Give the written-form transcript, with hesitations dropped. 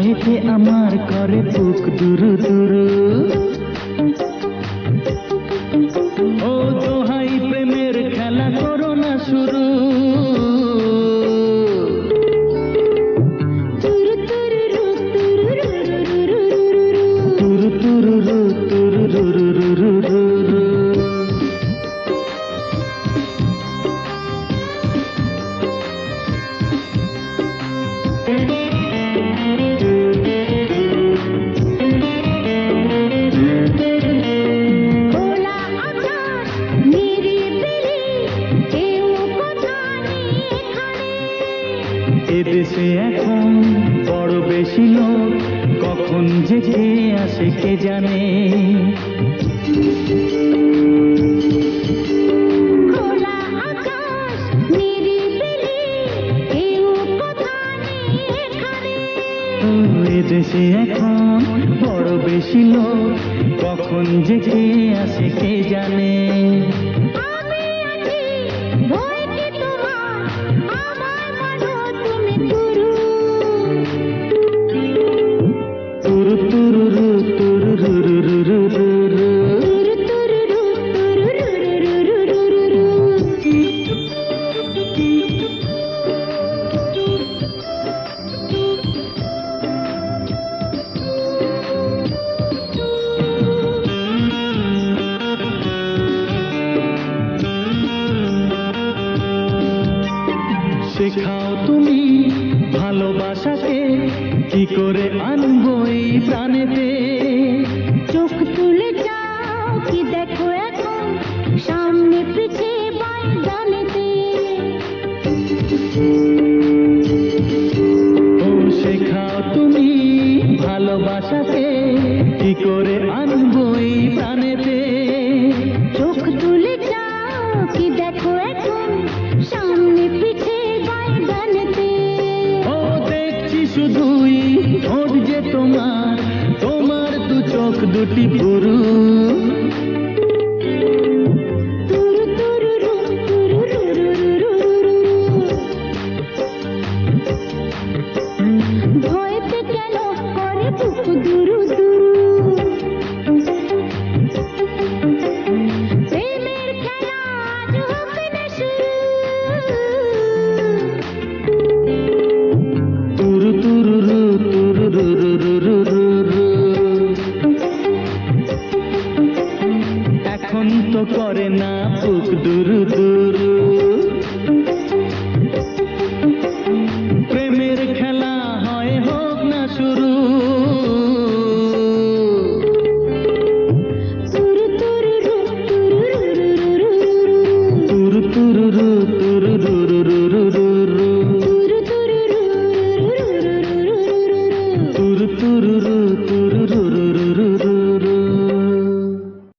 ভয়েতে আমার করে বুক দুরু দুরু। ও দোহাই প্রেমের খেলা করো না শুরু। তুরু তুরু রু তুরু রু রু রু রু। এদেশে এখন বড় বেশি লোক, কখন যে কে আসে কে জানে। এদেশে এখন বড় বেশি লোক, কখন যে কে আসে কে জানে। শেখাও তুমি ভালোবাসাকে, কি করে আনবো এই প্রাণেতে। চোখ তুলে যাও, কি দেখো এখন সামনে পিছে বাই জানেতে। ও শেখাও তুমি ভালোবাসাকে, কি করে আনবো এই প্রাণেতে। চোখ তুলে যাও, কি দেখো এখন সামনে পিছে বাই জানেতে। ও দেখছি শুধুই ঠোঁট যে তোমার, তোমার দু চোখ দুটি পুরু।